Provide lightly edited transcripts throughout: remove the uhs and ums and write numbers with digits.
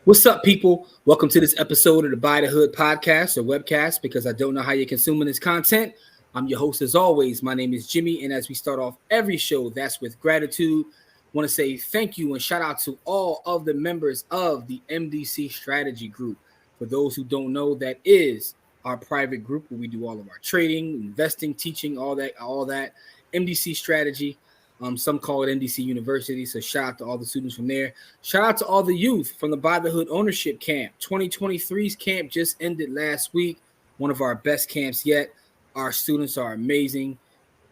What's up, people? Welcome to this episode of the Buy the Hood podcast or webcast because I don't know how you're consuming this content. I'm your host as always. My name is Jimmy, and as we start off every show, that's with gratitude. I want to say thank you and shout out to all of the members of the MDC Strategy Group. For those who don't know, that is our private group where we do all of our trading, investing, teaching, all that. MDC Strategy. Some call it MDC University, so shout out to all the students from there. Shout out to all the youth from the Buy the Hood Ownership Camp. 2023's camp just ended last week, one of our best camps yet. Our students are amazing,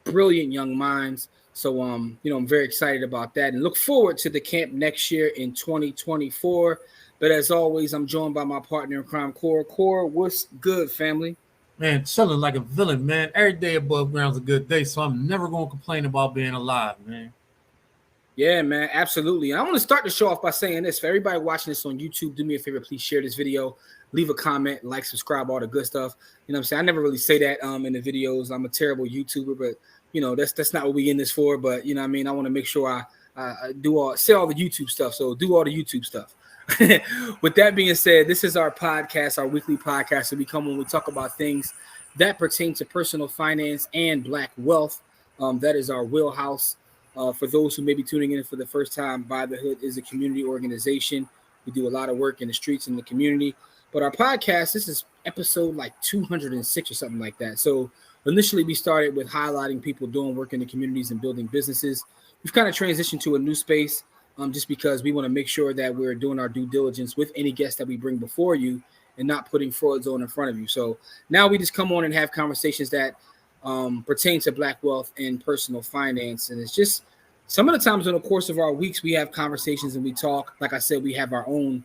brilliant young minds. So, I'm very excited about that and look forward to the camp next year in 2024. But as always, I'm joined by my partner in crime, Core. Core, what's good, family? Man, chilling like a villain, man. Every day above ground's a good day, so I'm never going to complain about being alive, man. Yeah, man, absolutely. And I want to start the show off by saying this. For everybody watching this on YouTube, do me a favor, please share this video, leave a comment, like, subscribe, all the good stuff. You know what I'm saying? I never really say that in the videos. I'm a terrible YouTuber, but, that's not what we in this for. But, you know what I mean? I want to make sure I say all the YouTube stuff. So do all the YouTube stuff. With that being said, this is our podcast, our weekly podcast. So we come when we talk about things that pertain to personal finance and Black wealth. That is our wheelhouse. For those who may be tuning in for the first time, Buy the Hood is a community organization. We do a lot of work in the streets in the community. But our podcast, this is episode like 206 or something like that. So initially we started with highlighting people doing work in the communities and building businesses. We've kind of transitioned to a new space. Just because we want to make sure that we're doing our due diligence with any guest that we bring before you and not putting fraud zone in front of you. So now we just come on and have conversations that pertain to Black wealth and personal finance. And it's just some of the times in the course of our weeks, we have conversations and we talk. Like I said, we have our own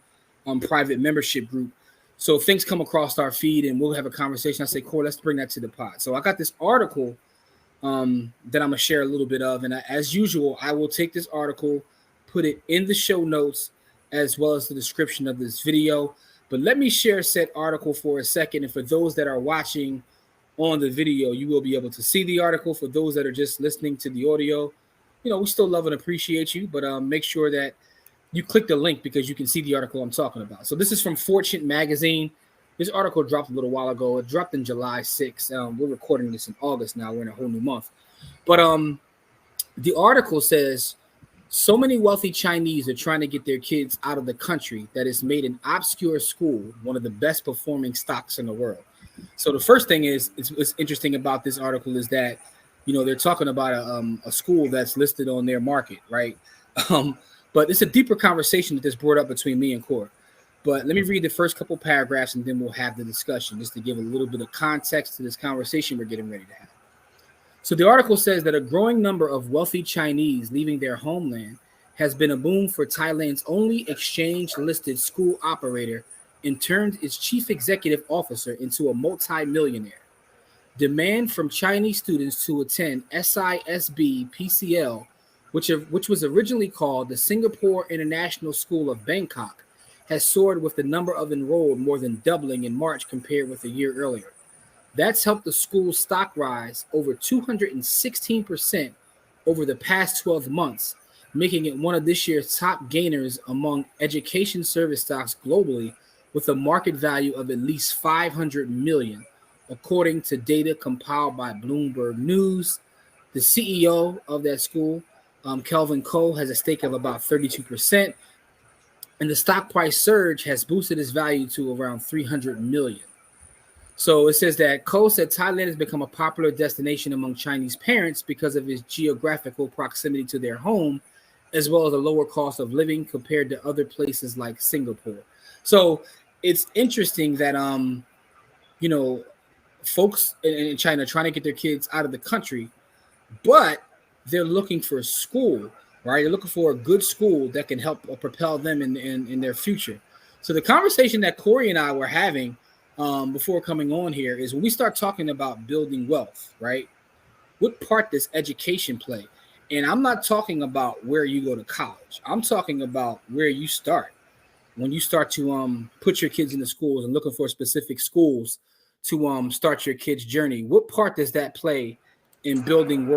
private membership group. So things come across our feed and we'll have a conversation. I say, Corey, let's bring that to the pod. So I got this article that I'm going to share a little bit of. And as usual, I will take this article, put it in the show notes as well as the description of this video. But let me share said article for a second. And for those that are watching on the video, you will be able to see the article. For those that are just listening to the audio, we still love and appreciate you, but make sure that you click the link because you can see the article I'm talking about. So this is from Fortune Magazine. This article dropped a little while ago. It dropped in July 6th. We're recording this in August now. We're in a whole new month. But the article says, so many wealthy Chinese are trying to get their kids out of the country that has made an obscure school one of the best performing stocks in the world. So the first thing is, what's interesting about this article is that, they're talking about a school that's listed on their market, right? But it's a deeper conversation that this brought up between me and Core. But let me read the first couple paragraphs and then we'll have the discussion just to give a little bit of context to this conversation we're getting ready to have. So the article says that a growing number of wealthy Chinese leaving their homeland has been a boom for Thailand's only exchange-listed school operator and turned its chief executive officer into a multi-millionaire. Demand from Chinese students to attend SISB Pcl, which was originally called the Singapore International School of Bangkok, has soared with the number of enrolled more than doubling in March compared with a year earlier. That's helped the school's stock rise over 216% over the past 12 months, making it one of this year's top gainers among education service stocks globally with a market value of at least $500 million, according to data compiled by Bloomberg News. The CEO of that school, Kelvin Ko, has a stake of about 32%, and the stock price surge has boosted its value to around $300 million. So it says that Ko said Thailand has become a popular destination among Chinese parents because of its geographical proximity to their home, as well as a lower cost of living compared to other places like Singapore. So it's interesting that, folks in China are trying to get their kids out of the country, but they're looking for a school, right? They're looking for a good school that can help propel them in their future. So the conversation that Corey and I were having before coming on here is when we start talking about building wealth, right? What part does education play? And I'm not talking about where you go to college. I'm talking about where you start. When you start to put your kids in the schools and looking for specific schools to start your kids' journey, what part does that play in building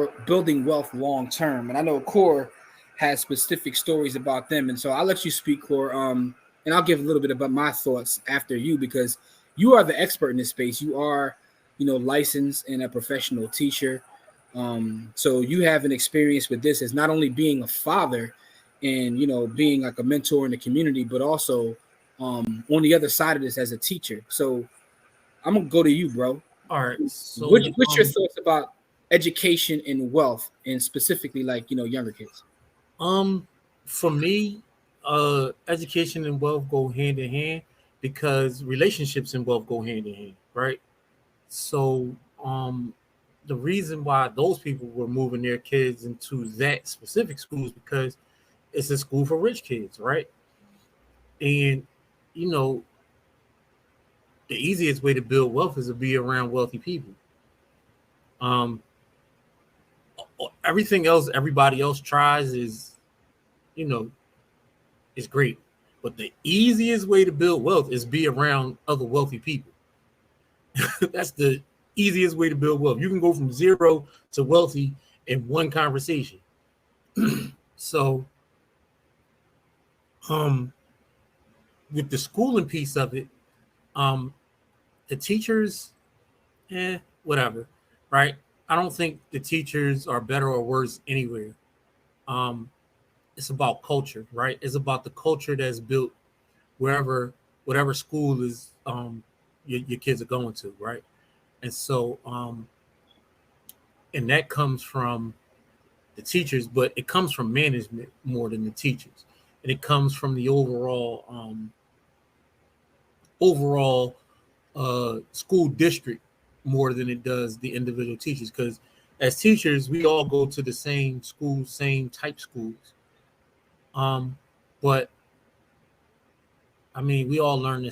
wealth long term? And I know Core has specific stories about them, and so I'll let you speak, Core, and and I'll give a little bit about my thoughts after you, because you are the expert in this space. You are, licensed and a professional teacher. So you have an experience with this as not only being a father and, being like a mentor in the community, but also on the other side of this as a teacher. So I'm going to go to you, bro. All right. So What's your thoughts about education and wealth, and specifically like, younger kids? For me, education and wealth go hand in hand because relationships and wealth go hand in hand, right? So, the reason why those people were moving their kids into that specific school is because it's a school for rich kids, right? And the easiest way to build wealth is to be around wealthy people. Everything else everybody else tries is great, but the easiest way to build wealth is be around other wealthy people. That's the easiest way to build wealth. You can go from zero to wealthy in one conversation. So, with the schooling piece of it, the teachers, whatever, right? I don't think the teachers are better or worse anywhere. It's about culture, right? It's about the culture that's built whatever school is your kids are going to, right? And so, and that comes from the teachers, but it comes from management more than the teachers, and it comes from the overall school district more than it does the individual teachers. Because as teachers, we all go to the same schools, same type schools. But I mean, we all learn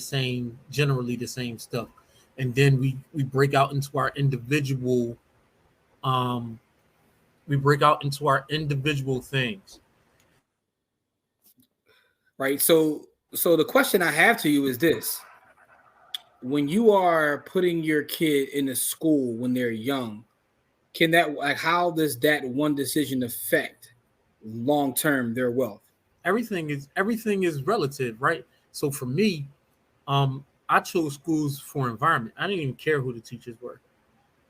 generally the same stuff. And then we break out into our individual things. Right. So the question I have to you is this: when you are putting your kid in a school when they're young, how does that one decision affect long term their wealth? Everything is relative, right? So for me, I chose schools for environment. I didn't even care who the teachers were,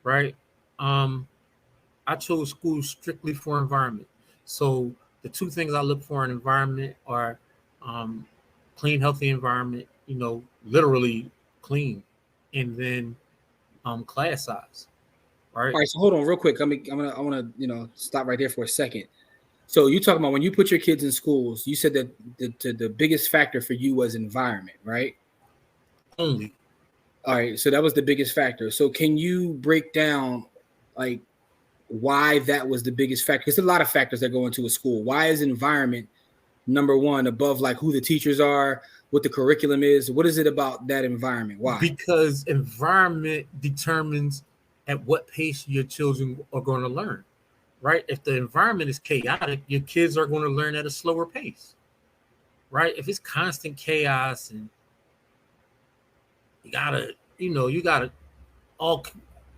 right? I chose schools strictly for environment. So the two things I look for in environment are clean, healthy environment, literally clean, and then class size, right? All right, so hold on real quick. I want to stop right there for a second. So you talking about when you put your kids in schools, you said that the biggest factor for you was environment, right? Only. All right, so that was the biggest factor. So can you break down like why that was the biggest factor? Because there's a lot of factors that go into a school. Why is environment number one above like who the teachers are, what the curriculum is? What is it about that environment? Why? Because environment determines at what pace your children are going to learn, right? If the environment is chaotic, your kids are going to learn at a slower pace, right? If it's constant chaos and you gotta all,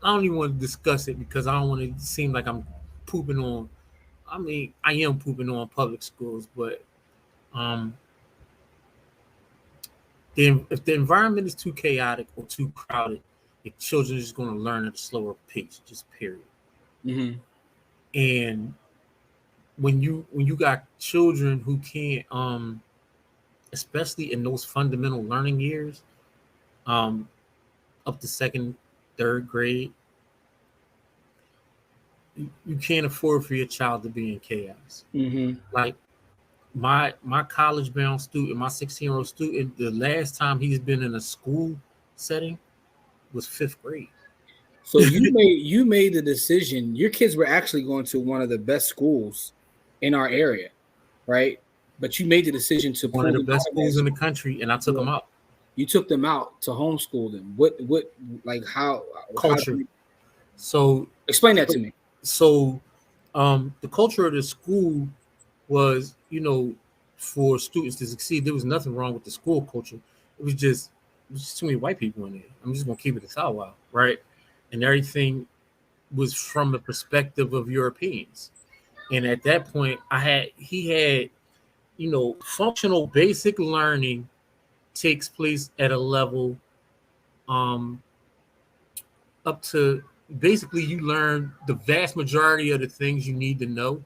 I don't even want to discuss it because I don't want to seem like I'm pooping on. I mean, I am pooping on public schools, but if the environment is too chaotic or too crowded, your children are just going to learn at a slower pace, just period. Mm-hmm. And when you got children who can't, especially in those fundamental learning years, up to second, third grade, you can't afford for your child to be in chaos. Mm-hmm. Like my college-bound student, my 16-year-old student, the last time he's been in a school setting was 5th grade. So you made the decision. Your kids were actually going to one of the best schools in our area, right? But you made the decision to one of the best schools in the country, and I took them out. You took them out to homeschool them. What like how culture? So explain that to me. So the culture of the school was, for students to succeed. There was nothing wrong with the school culture. It was just too many white people in there. I'm just gonna keep it a thou, right? And everything was from the perspective of Europeans. And at that point, he had functional basic learning takes place at a level up to basically you learn the vast majority of the things you need to know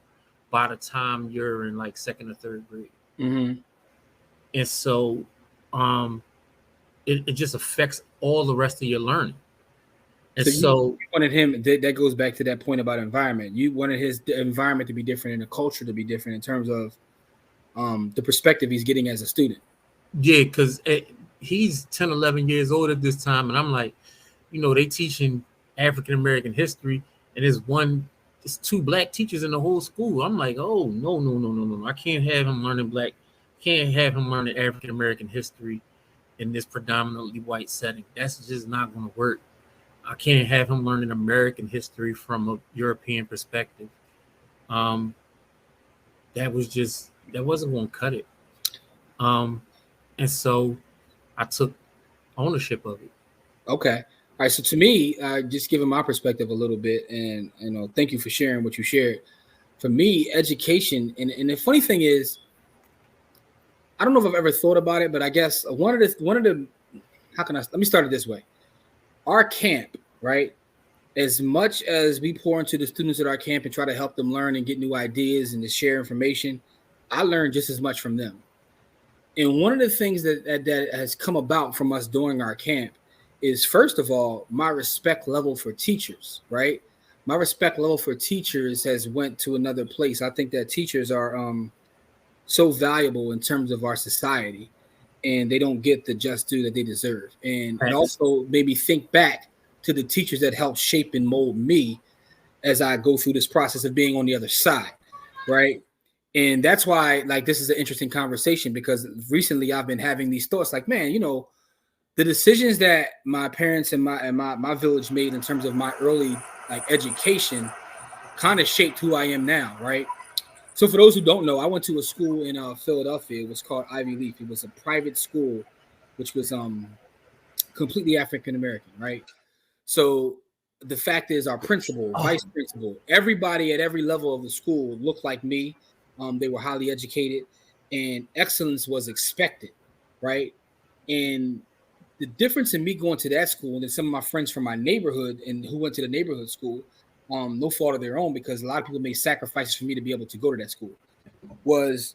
by the time you're in like second or third grade. Mm-hmm. And so it just affects all the rest of your learning. And so you wanted him, that goes back to that point about environment. You wanted the environment to be different and the culture to be different in terms of the perspective he's getting as a student. Yeah, because he's 10, 11 years old at this time. And I'm like, they teaching African-American history, and there's 2 black teachers in the whole school. I'm like, oh, no. I can't have him learning African-American history in this predominantly white setting. That's just not going to work. I can't have him learning American history from a European perspective. That wasn't going to cut it. And so I took ownership of it. Okay. All right. So to me, just giving my perspective a little bit, and thank you for sharing what you shared. For me, education, and the funny thing is, I don't know if I've ever thought about it, but I guess let me start it this way. Our camp, right? As much as we pour into the students at our camp and try to help them learn and get new ideas and to share information, I learned just as much from them. And one of the things that has come about from us during our camp is, first of all, my respect level for teachers, right? My respect level for teachers has went to another place. I think that teachers are so valuable in terms of our society, and they don't get the just due that they deserve. And it also made me think back to the teachers that helped shape and mold me as I go through this process of being on the other side, right? And that's why, like, this is an interesting conversation, because recently I've been having these thoughts like, man, the decisions that my parents and my village made in terms of my early education kind of shaped who I am now, right? So for those who don't know, I went to a school in Philadelphia. It was called Ivy Leaf. It was a private school, which was completely African American, right? So the fact is, our principal, vice principal, everybody at every level of the school looked like me. They were highly educated, and excellence was expected, right? And the difference in me going to that school and then some of my friends from my neighborhood and who went to the neighborhood school, no fault of their own, because a lot of people made sacrifices for me to be able to go to that school, was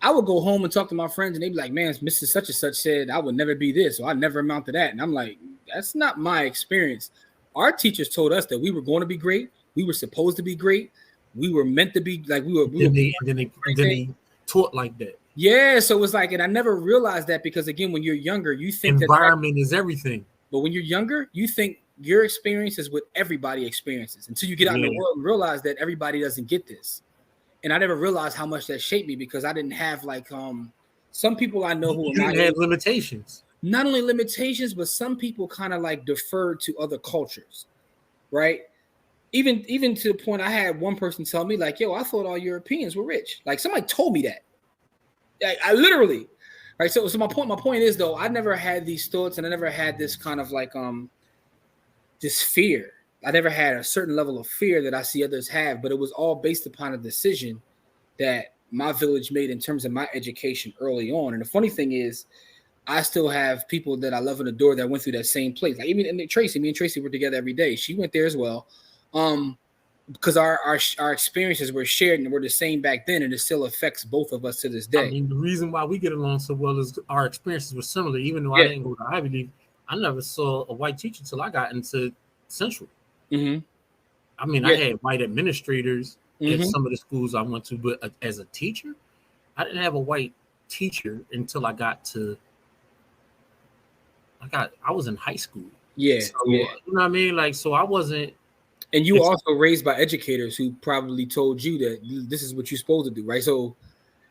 I would go home and talk to my friends, and they'd be like, man, Mrs. Such and Such said I would never be this, or I'd never amount to that. And I'm like, that's not my experience. Our teachers told us that we were going to be great. We were supposed to be great. We were meant to be like, then they taught like that. Yeah. So it was like, and I never realized that, because again, when you're younger, you think environment is everything. But when you're younger, you think your experience is what everybody experiences until you get out in the world and realize that everybody doesn't get this. And I never realized how much that shaped me, because I didn't have some people I know who had limitations. Not only limitations, but some people kind of deferred to other cultures, right? Even to the point I had one person tell me yo, I thought all Europeans were rich. Like, somebody told me that. I literally, right? So my point is, though, I never had these thoughts, and I never had this kind of this fear. I never had a certain level of fear that I see others have, but it was all based upon a decision that my village made in terms of my education early on. And the funny thing is, I still have people that I love and adore that went through that same place. Like, even me and Tracy were together every day. She went there as well. Because our experiences were shared and were the same back then, and it still affects both of us to this day. I mean, the reason why we get along so well is our experiences were similar. Even though I didn't go to Ivy League, I never saw a white teacher until I got into Central. Mm-hmm. I mean, I had white administrators at some of the schools I went to, but as a teacher, I didn't have a white teacher until I was in high school. Yeah, so, you know what I mean? So I wasn't. And you were also raised by educators who probably told you that this is what you're supposed to do, right? So,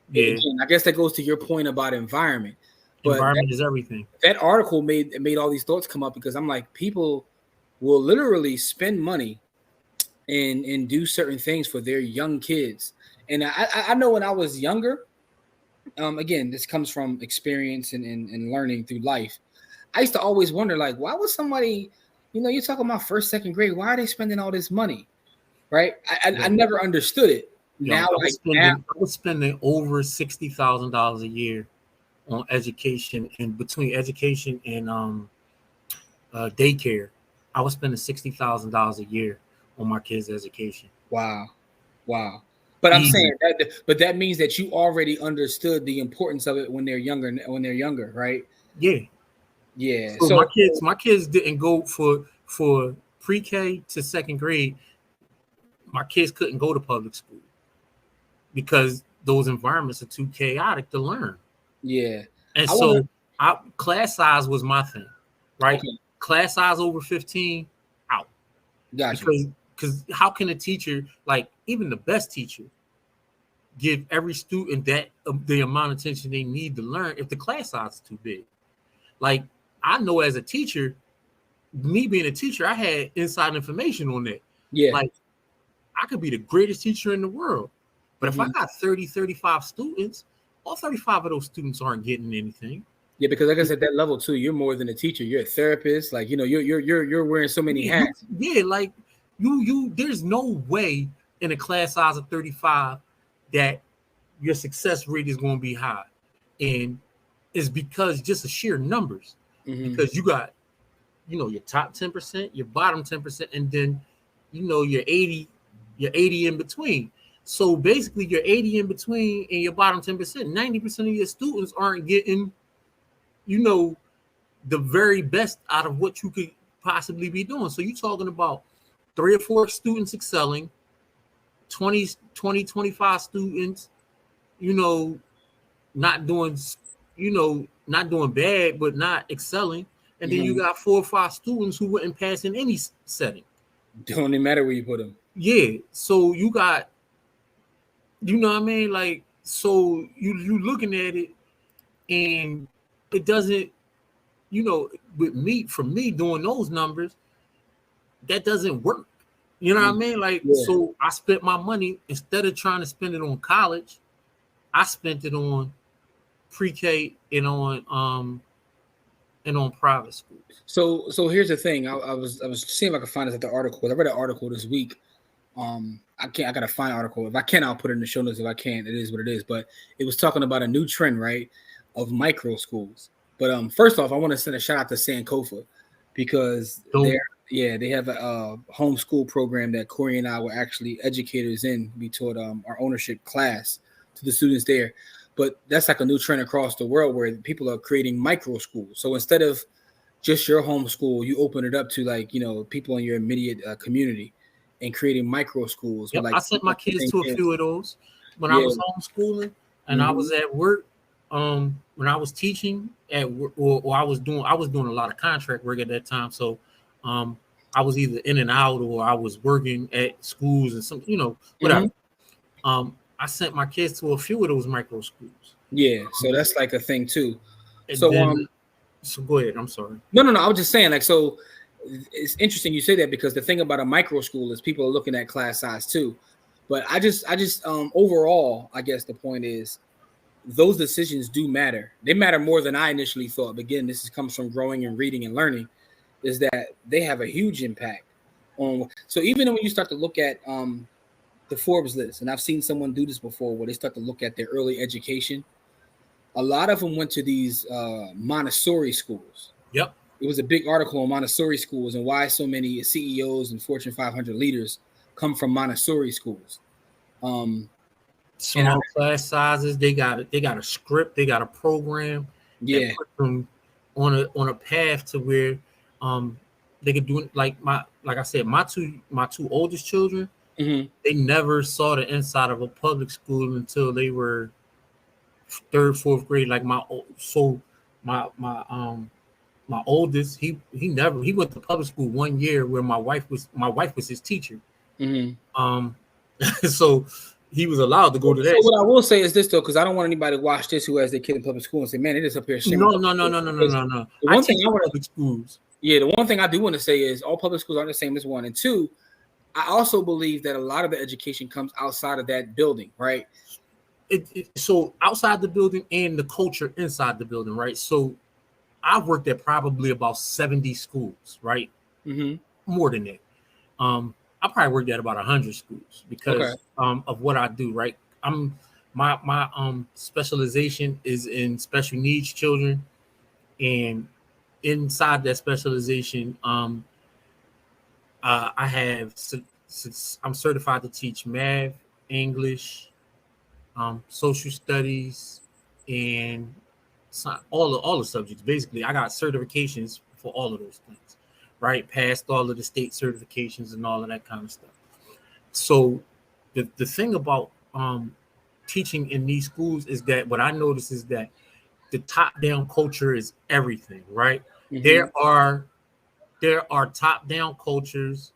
again, I guess that goes to your point about environment. But environment is everything. That article made all these thoughts come up, because I'm like, people will literally spend money and do certain things for their young kids. And I know when I was younger, again, this comes from experience and learning through life. I used to always wonder, why would somebody, you're talking about first, second grade, why are they spending all this money? Right? I never understood it. Now, I was spending over $60,000 a year on education, and between education and daycare, I was spending $60,000 a year on my kids' education. Wow. But I'm saying that means that you already understood the importance of it when they're younger, right? Yeah. So my kids didn't go for pre-K to second grade. My kids couldn't go to public school because those environments are too chaotic to learn. Yeah. And class size was my thing, right? Okay. Class size over 15, out. Gotcha. Because how can a teacher, like even the best teacher, give every student that the amount of attention they need to learn if the class size is too big? Like, I know as a teacher, me being a teacher, I had inside information on that. Yeah. Like, I could be the greatest teacher in the world, but if I got 30, 35 students, all 35 of those students aren't getting anything. Yeah, because like I said, that level too, you're more than a teacher. You're a therapist. Like, you know, you're wearing so many hats. Like you there's no way in a class size of 35 that your success rate is going to be high. And it's because just the sheer numbers. Because you got, you know, your top 10%, your bottom 10%, and then, you know, your 80 in between. So basically your 80 in between and your bottom 10%, 90% of your students aren't getting, you know, the very best out of what you could possibly be doing. So you're talking about 3 or 4 students excelling, 20, 25 students, you know, not doing bad, but not excelling. And then you got 4 or 5 students who wouldn't pass in any setting. Don't even matter where you put them. Yeah. So you got, you know what I mean? Like, so you looking at it and it doesn't, you know, for me doing those numbers, that doesn't work. You know what I mean? Like, so I spent my money, instead of trying to spend it on college, I spent it on pre-K and on private schools. So here's the thing. I was seeing if I could find this at the article. I read an article this week. I gotta find an article. If I can, I'll put it in the show notes. If I can't, it is what it is. But it was talking about a new trend, right, of micro schools. But first off, I want to send a shout out to Sankofa because they have a homeschool program that Corey and I were actually educators in. We taught our ownership class to the students there. But that's like a new trend across the world where people are creating micro schools. So instead of just your homeschool, you open it up to, like, you know, people in your immediate community and creating micro schools. Yep, like, I sent my kids to a few of those when I was homeschooling and I was at work. When I was teaching at work, or I was doing a lot of contract work at that time. So I was either in and out or I was working at schools and some, you know, whatever. I sent my kids to a few of those micro schools. Yeah, so that's like a thing too. So go ahead. I'm sorry. No. I was just saying, like, so it's interesting you say that because the thing about a micro school is people are looking at class size too. But I just overall, I guess the point is those decisions do matter. They matter more than I initially thought. But again, comes from growing and reading and learning, is that they have a huge impact on. So even when you start to look at the Forbes list, and I've seen someone do this before where they start to look at their early education. A lot of them went to these Montessori schools. Yep. It was a big article on Montessori schools and why so many CEOs and Fortune 500 leaders come from Montessori schools. Small class sizes. They got a script. They got a program. Yeah. That put them on a path to where they could do it. Like I said, my two oldest children. They never saw the inside of a public school until they were 3rd, 4th grade. Like my oldest, he went to public school 1 year where my wife was his teacher. So he was allowed to go to that. So what I will say is this though, because I don't want anybody to watch this who has their kid in public school and say, "Man, it is up here." No. The one thing public schools. Yeah, the one thing I do want to say is all public schools aren't the same as one, and two. I also believe that a lot of the education comes outside of that building, right? So outside the building and the culture inside the building, right? So I've worked at probably about 70 schools, right? More than that. I probably worked at about 100 schools because of what I do, right? I'm My specialization is in special needs children, and inside that specialization, I have I'm certified to teach math, English, social studies, and all the subjects. Basically, I got certifications for all of those things, right? Passed all of the state certifications and all of that kind of stuff. So the thing about teaching in these schools is that what I notice is that the top down culture is everything, right? Mm-hmm. There are top down cultures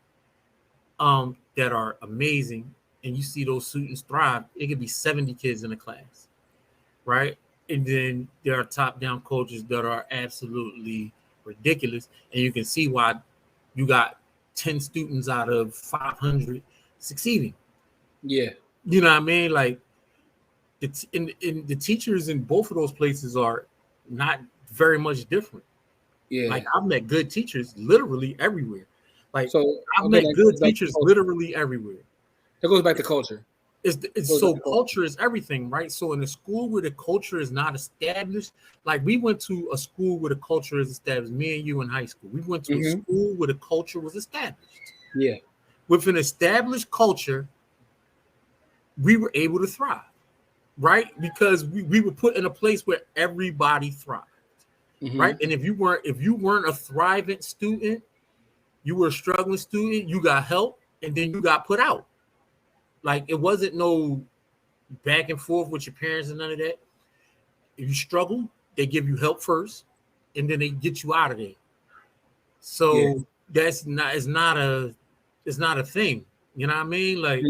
that are amazing, and you see those students thrive. It could be 70 kids in a class, right? And then there are top down cultures that are absolutely ridiculous, and you can see why you got 10 students out of 500 succeeding. Yeah. You know what I mean? Like the teachers in both of those places are not very much different. Yeah. Like I've met good teachers literally everywhere. Like so I've met good teachers literally everywhere. That goes back to culture. So culture is everything, right? So in a school where the culture is not established, like we went to a school where the culture is established. Me and you in high school, we went to a school where the culture was established. Yeah. With an established culture, we were able to thrive, right? Because we were put in a place where everybody thrived, right? And if you weren't a thriving student, you were a struggling student, you got help, and then you got put out. Like it wasn't no back and forth with your parents and none of that. If you struggle, they give you help first, and then they get you out of there. So it's not a thing. You know what I mean? Like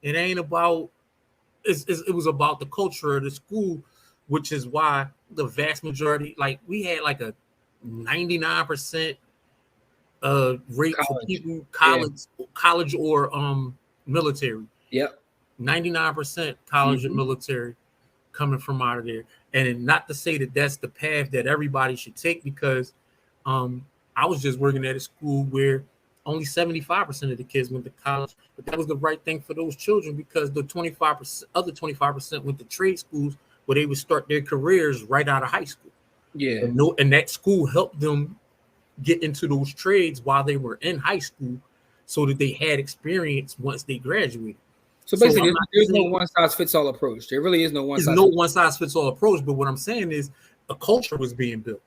it ain't about. It was about the culture of the school, which is why the vast majority, like we had like a 99% rate for people college or military. Yep. 99% college and military coming from out of there. And not to say that that's the path that everybody should take, because I was just working at a school where only 75% of the kids went to college, but that was the right thing for those children, because the 25% went to trade schools where they would start their careers right out of high school. Yeah. And that school helped them get into those trades while they were in high school, so that they had experience once they graduated. So basically, there's no one size fits all approach. There really is no one size fits all approach. But what I'm saying is a culture was being built,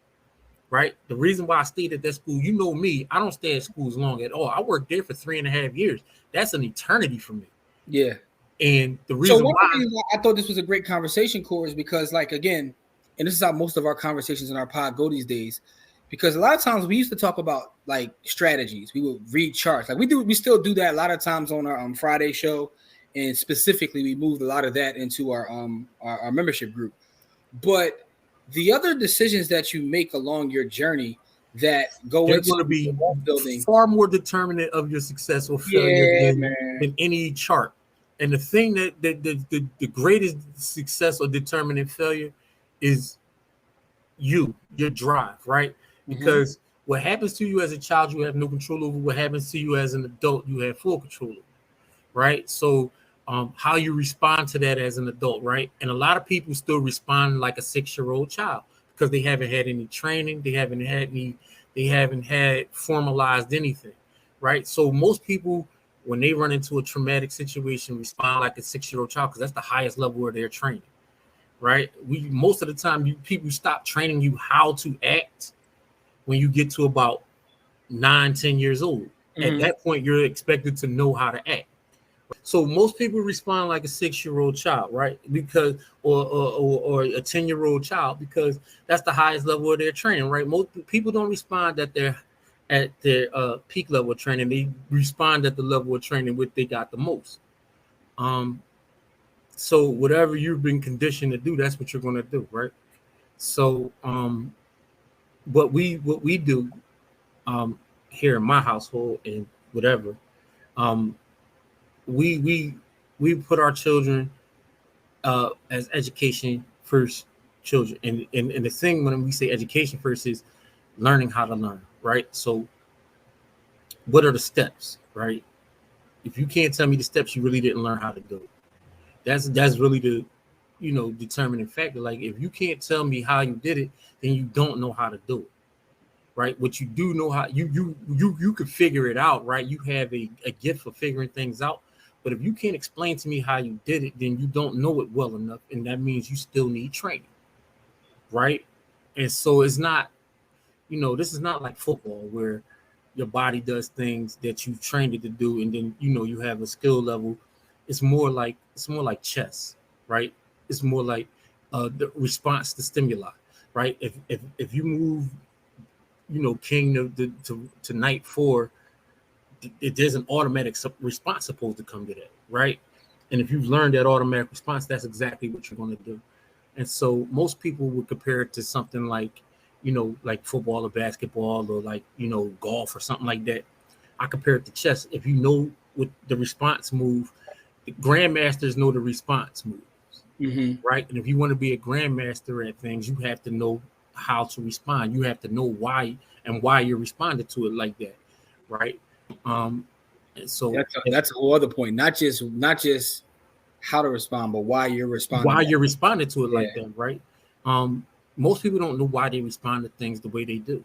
right? The reason why I stayed at that school, you know me, I don't stay at schools long at all. I worked there for 3.5 years. That's an eternity for me. Yeah. And the reason why I thought this was a great conversation, Core, is because, like, again, and this is how most of our conversations in our pod go these days, because a lot of times we used to talk about like strategies. We would read charts. Like we still do that a lot of times on our Friday show. And specifically, we moved a lot of that into our membership group. But the other decisions that you make along your journey that go into going to be building far more determinant of your success or failure than any chart. And the thing that the greatest success or determinant failure is your drive, right? Because what happens to you as a child, you have no control over. What happens to you as an adult, you have full control over, right? So how you respond to that as an adult, right? And a lot of people still respond like a 6-year-old child because they haven't had any training, they haven't had formalized anything, right? So most people, when they run into a traumatic situation, respond like a 6-year-old child because that's the highest level of their training, right? Most of the time, people stop training you how to act when you get to about 9-10 years old. At that point, you're expected to know how to act. So most people respond like a 6-year-old child, right? Because or a 10-year-old child, because that's the highest level of their training, right? Most people don't respond at their peak level of training. They respond at the level of training which they got the most. So whatever you've been conditioned to do, that's what you're going to do, right? So what we do here in my household and whatever, we put our children as education first children, and the thing when we say education first is learning how to learn, right? So what are the steps, right? If you can't tell me the steps, you really didn't learn how to do it. That's really determining factor. Like, if you can't tell me how you did it, then you don't know how to do it, right? What you do know how you could figure it out, right? You have a gift for figuring things out. But if you can't explain to me how you did it, then you don't know it well enough, and that means you still need training, right? And so it's not, this is not like football where your body does things that you've trained it to do, and then you have a skill level. It's more like chess, right? It's more like the response to stimuli, right? If you move, king to knight 4, there's an automatic response supposed to come to that, right? And if you've learned that automatic response, that's exactly what you're going to do. And so most people would compare it to something like, like football or basketball, or like, golf or something like that. I compare it to chess. If you know what the response move, the grandmasters know the response moves, right? And if you want to be a grandmaster at things, you have to know how to respond. You have to know why you're responding to it like that, right? And so that's a whole other point. Not just how to respond, but why you're responding. Why you're responding to it like that, right? Most people don't know why they respond to things the way they do.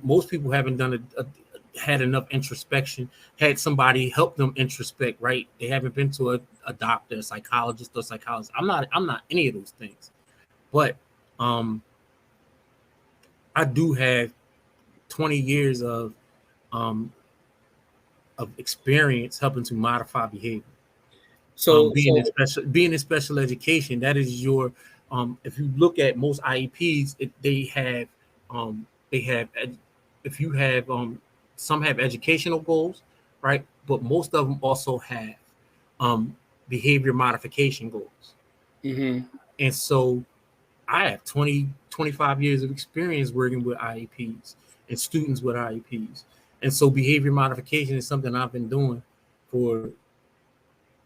Most people haven't had enough introspection, had somebody help them introspect, right? They haven't been to a doctor, a psychologist, or psychologist. I'm not any of those things, but I do have 20 years of experience helping to modify behavior. So being in special education, that is your if you look at most IEPs, some have educational goals, right? But most of them also have behavior modification goals. And so I have 25 years of experience working with IEPs and students with IEPs. And so behavior modification is something I've been doing for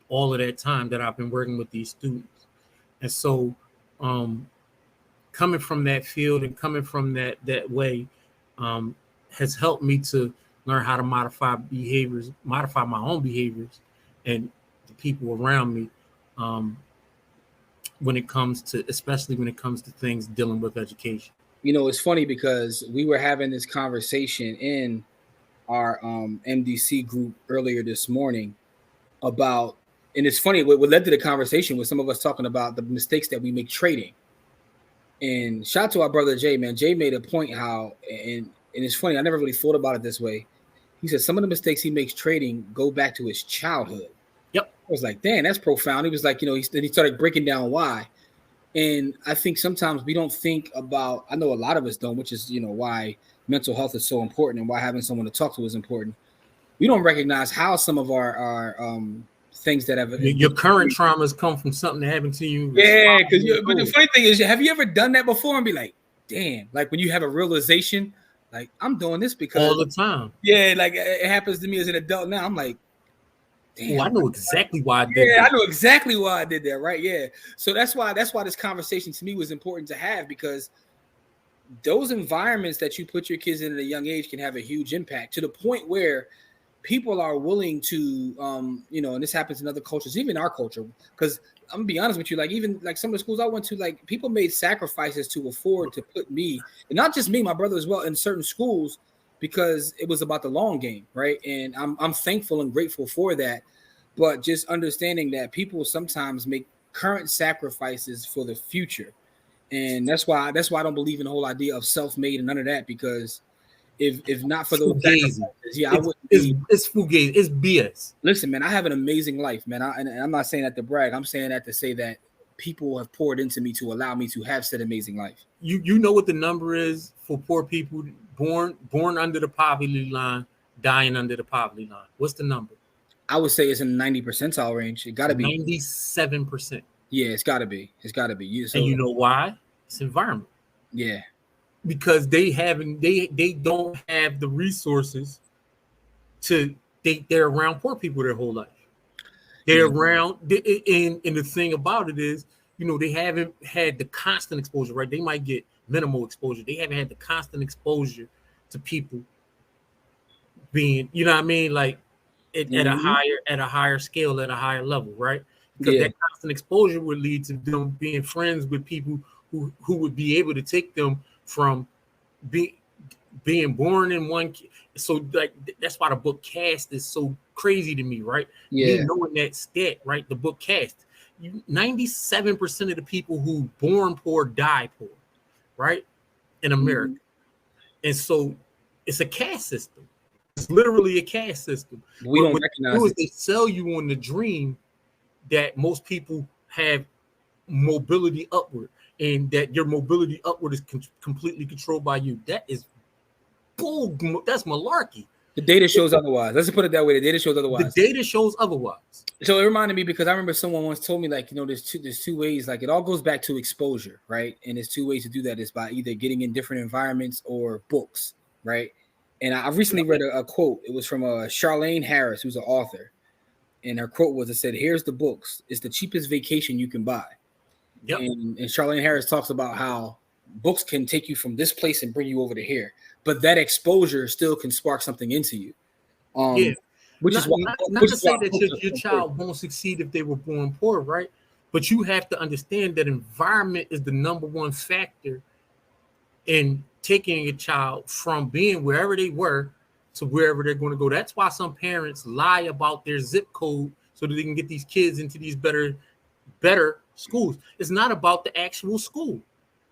all of that time that I've been working with these students. And so coming from that field and coming from that way has helped me to learn how to modify my own behaviors and the people around me, especially when it comes to things dealing with education. It's funny because we were having this conversation in our MDC group earlier this morning about, and it's funny, what led to the conversation was some of us talking about the mistakes that we make trading. And shout out to our brother Jay, man. Jay made a point how, and it's funny, I never really thought about it this way. He said some of the mistakes he makes trading go back to his childhood. Yep. I was like, damn, that's profound. He was like, he started breaking down why. And I think sometimes we don't think about, I know a lot of us don't, which is, why mental health is so important and why having someone to talk to is important. We don't recognize how some of our things that have your current traumas come from something that happened to you. Yeah, but the funny thing is, have you ever done that before and be like, damn, like when you have a realization, like I'm doing this because all the time. Yeah, like it happens to me as an adult now. I'm like, damn, I know exactly why I did that. I know exactly why I did that, right? Yeah. So that's why this conversation to me was important to have, because those environments that you put your kids in at a young age can have a huge impact, to the point where people are willing to, and this happens in other cultures, even our culture, because I'm gonna be honest with you, like even like some of the schools I went to, like people made sacrifices to afford to put me, and not just me, my brother as well, in certain schools, because it was about the long game, right? And I'm thankful and grateful for that, but just understanding that people sometimes make current sacrifices for the future, and that's why I don't believe in the whole idea of self-made and none of that, because if not for those sacrifices, I wouldn't. It's fugazi. It's BS. Listen, man, I have an amazing life, man. And I'm not saying that to brag. I'm saying that to say that people have poured into me to allow me to have said amazing life. You know what the number is for poor people born under the poverty line, dying under the poverty line? What's the number? I would say it's in the 90 percentile range. It got to be 97%. Yeah, it's got to be. It's got to be. And you know why? It's environment. Yeah. Because they don't have the resources they're around poor people their whole life. They're around, and the thing about it is, they haven't had the constant exposure, right? They might get minimal exposure. They haven't had the constant exposure to people being, like at a higher scale, at a higher level, right? because that constant exposure would lead to them being friends with people who would be able to take them from being born in one. So like that's why the book Caste is so crazy to me, right? Me knowing that stat, right? The book Caste, 97% of the people who born poor die poor, right? In America. And so it's a caste system. It's literally a caste system. We don't recognize it. They sell you on the dream that most people have mobility upward, and that your mobility upward is completely controlled by you. That is bull. That's malarkey. The data shows otherwise. Let's put it that way. The data shows otherwise. The data shows otherwise. So it reminded me, because I remember someone once told me, like, there's two ways. Like, it all goes back to exposure, right? And there's two ways to do that, is by either getting in different environments or books, right? And I recently read a quote. It was from Charlene Harris, who's an author. And her quote was, it said, "Here's the books. It's the cheapest vacation you can buy." Yep. And Charlene Harris talks about how books can take you from this place and bring you over to here, but that exposure still can spark something into you. Which is not to say that your child won't succeed if they were born poor, right? But you have to understand that environment is the number one factor in taking a child from being wherever they were to wherever they're going to go. That's why some parents lie about their zip code so that they can get these kids into these better schools. It's not about the actual school.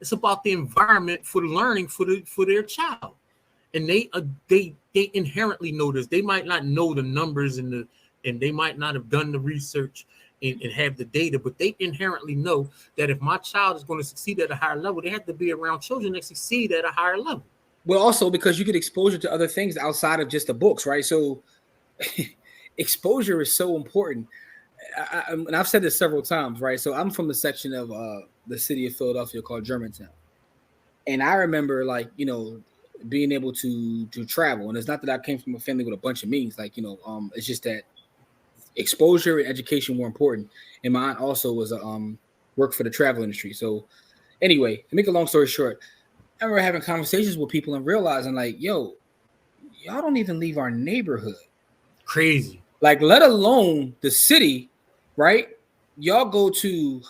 It's about the environment for the learning for their child. And they inherently know this. They might not know the numbers and they might not have done the research and have the data, but they inherently know that if my child is going to succeed at a higher level, they have to be around children that succeed at a higher level. Well, also because you get exposure to other things outside of just the books, right? So exposure is so important. And I've said this several times, right? So I'm from the section of the city of Philadelphia called Germantown. And I remember, like, being able to travel. And it's not that I came from a family with a bunch of means, like, it's just that exposure and education were important. And my aunt also was worked for the travel industry. So anyway, to make a long story short, I remember having conversations with people and realizing, like, yo, y'all don't even leave our neighborhood. Crazy. Like, let alone the city, right? Y'all go to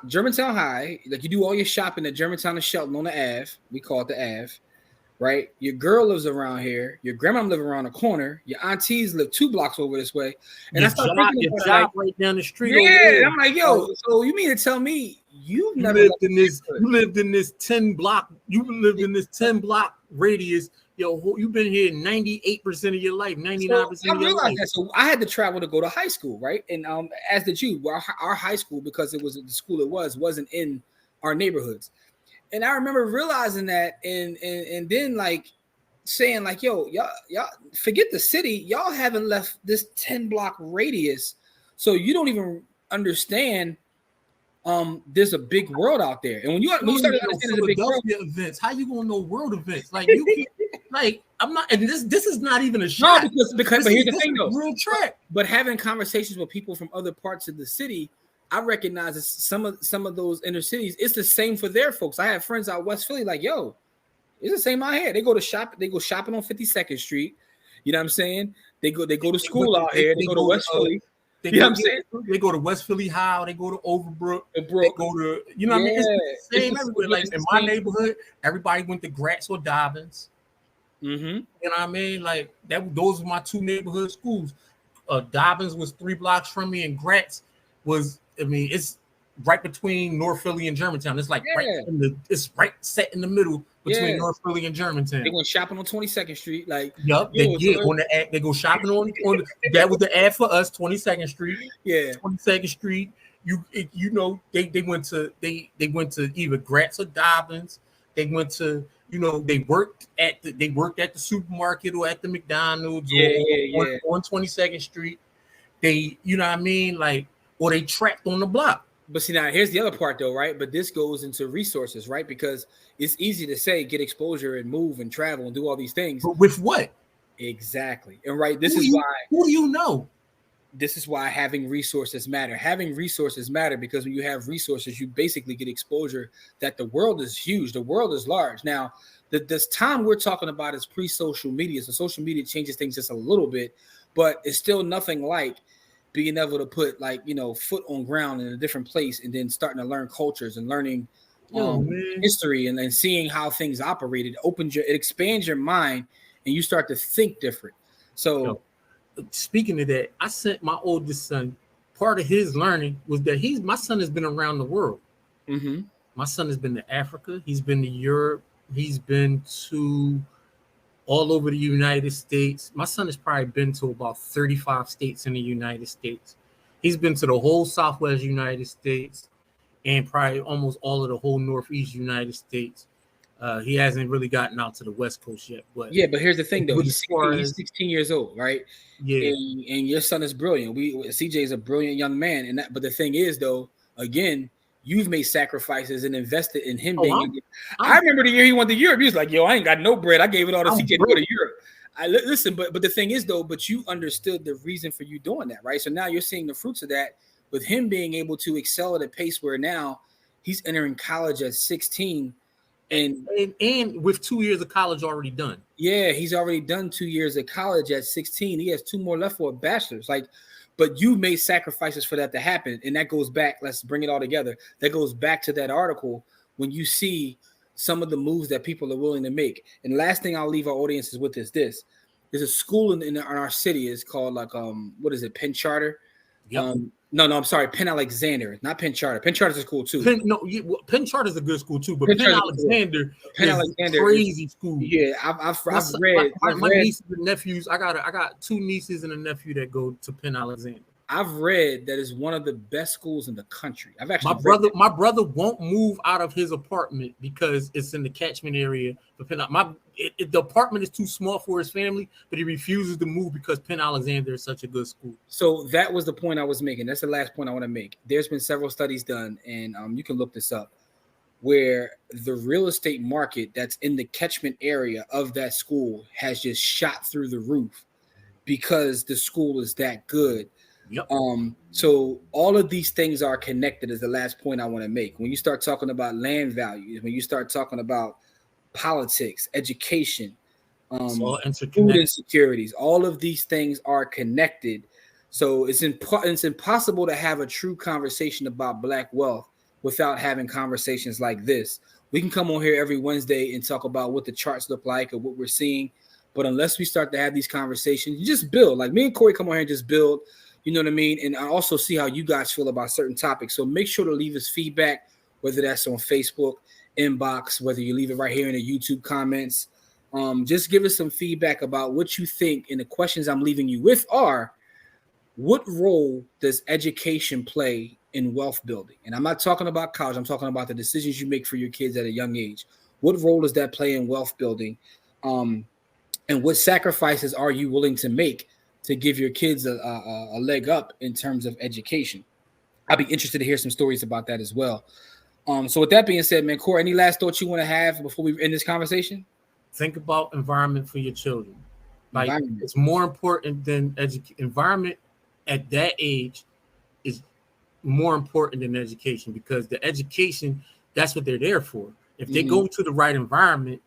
Germantown High, like you do all your shopping at Germantown and Shelton on the Ave. We call it the Ave, right? Your girl lives around here. Your grandma lives around the corner. Your aunties live 2 blocks over this way. And I started thinking about, like, right down the street. Yeah, I'm like, yo, so you mean to tell me you lived in this 10 block radius? Yo, you've been here 98% of your life, 99% of your life. That. So I had to travel to go to high school, right? And as did you. Our high school, because it was the school wasn't in our neighborhoods. And I remember realizing that and then, like, saying, like, yo, y'all forget the city. Y'all haven't left this 10 block radius. So you don't even understand there's a big world out there. And when you start to understand the big world events, how you gonna know world events? Like, you like, I'm not, and this is not even a shot. No, because but here's the thing, though. Real track. But having conversations with people from other parts of the city, I recognize that some of those inner cities, it's the same for their folks. I have friends out West Philly, like, yo, it's the same out here. They go shopping on 52nd Street. You know what I'm saying? They go to school out here. They go to West Philly. You know what I'm saying? They go to West Philly High, they go to Overbrook, they go to, you know what I mean? It's the same everywhere. Like, in my neighborhood, everybody went to Gratz or Dobbins. Mm-hmm. You know what I mean? Like, those were my 2 neighborhood schools. Dobbins was 3 blocks from me, and Gratz was, it's right between North Philly and Germantown. It's like it's right set in the middle between North Philly and Germantown. They went shopping on 22nd Street, like, they go shopping on that was the ad for us, 22nd Street. Yeah, 22nd Street. They went to either Gratz or Dobbins. They went to, they worked at the supermarket or at the McDonald's on 22nd Street. They, you know what I mean, like, or they trapped on the block. But see, now here's the other part, though, right? But this goes into resources, right? Because it's easy to say get exposure and move and travel and do all these things. But with what? Exactly. And right, who do you know? This is why having resources matter. Having resources matter because when you have resources, you basically get exposure that the world is huge. The world is large. Now, this time we're talking about is pre-social media. So social media changes things just a little bit, but it's still nothing like being able to put like, foot on ground in a different place and then starting to learn cultures and learning history and then seeing how things operated it expands your mind and you start to think different. So speaking of that, I sent my oldest son, part of his learning was that my son has been around the world. Mm-hmm. My son has been to Africa, he's been to Europe, he's been to all over the United States. My son has probably been to about 35 states in the United States. He's been to the whole Southwest United States and probably almost all of the whole Northeast United States. He hasn't really gotten out to the West Coast yet. But here's the thing, though. He's 16 years old, right? Yeah. And your son is brilliant. CJ is a brilliant young man. But the thing is, though, again, you've made sacrifices and invested in him I remember the year he went to Europe. He was like, yo, I ain't got no bread. I gave it all to CJ to go to Europe. Listen, but the thing is, though, but you understood the reason for you doing that, right? So now you're seeing the fruits of that with him being able to excel at a pace where now he's entering college at 16. And with 2 years of college already done. Yeah, he's already done 2 years of college at 16. He has 2 more left for a bachelor's. But you made sacrifices for that to happen. And that goes back, let's bring it all together. That goes back to that article when you see some of the moves that people are willing to make. And last thing I'll leave our audiences with is this. There's a school in our city. It's called Penn Charter? Yep. No, I'm sorry, Penn Alexander, not Penn Charter. Penn Charter is cool too. Penn Charter is a good school too, but Penn Alexander is a crazy school. Yeah, I've read. My nieces and nephews. I got 2 nieces and a nephew that go to Penn Alexander. I've read that is one of the best schools in the country. My brother won't move out of his apartment because it's in the catchment area for Penn. The apartment is too small for his family, but he refuses to move because Penn Alexander is such a good school. So that was the point I was making. That's the last point I want to make. There's been several studies done, and you can look this up, where the real estate market that's in the catchment area of that school has just shot through the roof because the school is that good. Yep. So all of these things are connected is the last point I want to make. When you start talking about land values, when you start talking about politics, education, food insecurities, all of these things are connected. So it's impossible to have a true conversation about Black wealth without having conversations like this. We can come on here every Wednesday and talk about what the charts look like or what we're seeing. But unless we start to have these conversations, you just build. Like me and Corey come on here and just build. You know what I mean? And I also see how you guys feel about certain topics. So make sure to leave us feedback, whether that's on Facebook, inbox, whether you leave it right here in the YouTube comments. Just give us some feedback about what you think. And the questions I'm leaving you with are, what role does education play in wealth building? And I'm not talking about college. I'm talking about the decisions you make for your kids at a young age. What role does that play in wealth building? And what sacrifices are you willing to make to give your kids a leg up in terms of education? I'd be interested to hear some stories about that as well. So with that being said, man, Corey, any last thoughts you want to have before we end this conversation? Think about environment for your children. It's more important than environment at that age is more important than education, because the education, that's what they're there for. If they go to the right environment,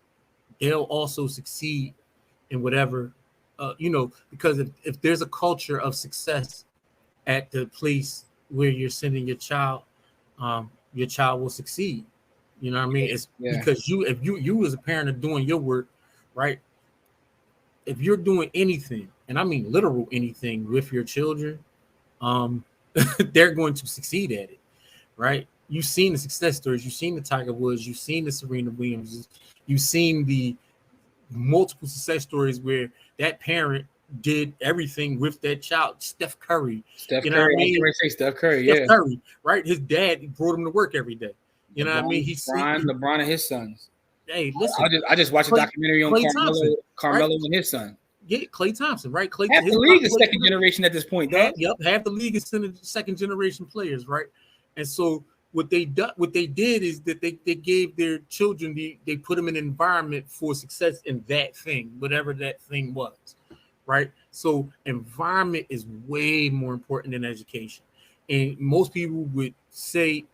they'll also succeed in whatever. Because if there's a culture of success at the place where you're sending your child will succeed. You know what I mean? It's because if you as a parent are doing your work, right? If you're doing anything, and I mean literal anything with your children, they're going to succeed at it, right? You've seen the success stories. You've seen the Tiger Woods. You've seen the Serena Williams. You've seen the multiple success stories where that parent did everything with that child. Steph Curry. Steph Curry, right? His dad brought him to work every day. You know what I mean? LeBron and his sons. Hey, listen. I just watched a documentary on Carmelo and his son. Yeah, Klay Thompson, right? Half the league is second generation at this point. Half the league is second generation players, right? And so what they did is that they gave their children, they put them in an environment for success in that thing, whatever that thing was, right? So environment is way more important than education. And most people would say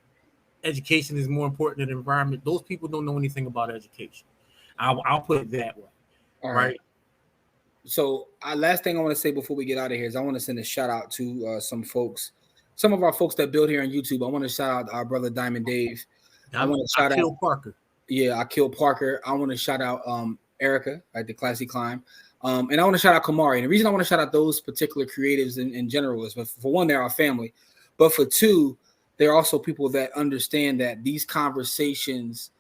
education is more important than environment. Those people don't know anything about education. I'll put it that way, right? So last thing I want to say before we get out of here is I want to send a shout out to some folks, some of our folks that build here on YouTube. I want to shout out our brother Diamond Dave. I want to shout out Parker. Yeah, I killed Parker. I want to shout out Erica at the Classy Climb. And I want to shout out Kamari. And the reason I want to shout out those particular creatives in general is, for one, they're our family. But for two, they're also people that understand that these conversations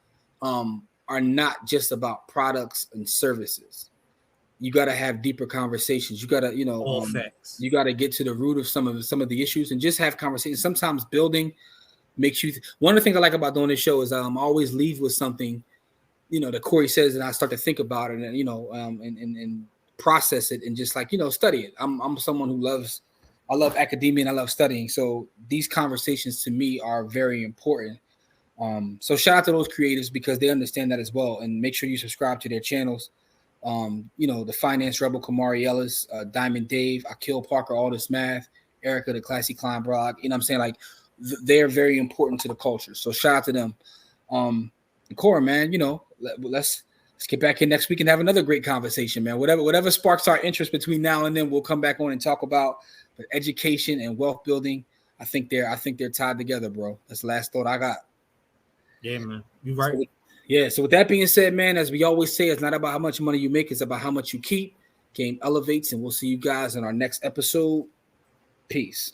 are not just about products and services. You got to have deeper conversations. You got to, you got to get to the root of some of the issues and just have conversations. Sometimes building makes you. One of the things I like about doing this show is I always leave with something, that Corey says, and I start to think about it, and and process it, and just study it. I'm someone who I love academia and I love studying. So these conversations to me are very important. So shout out to those creatives because they understand that as well. And make sure you subscribe to their channels. The Finance Rebel, Kamari Ellis, Diamond Dave, Akil Parker, All This Math, Erica, the Classy Climb blog. You know what I'm saying? Like, they're very important to the culture. So shout out to them. And Cora, man, let's get back in next week and have another great conversation, man. Whatever sparks our interest between now and then, we'll come back on and talk about education and wealth building. I think they're tied together, bro. That's the last thought I got. Yeah, man. You're right. So with that being said, man, as we always say, it's not about how much money you make, it's about how much you keep. Game elevates, and we'll see you guys in our next episode. Peace.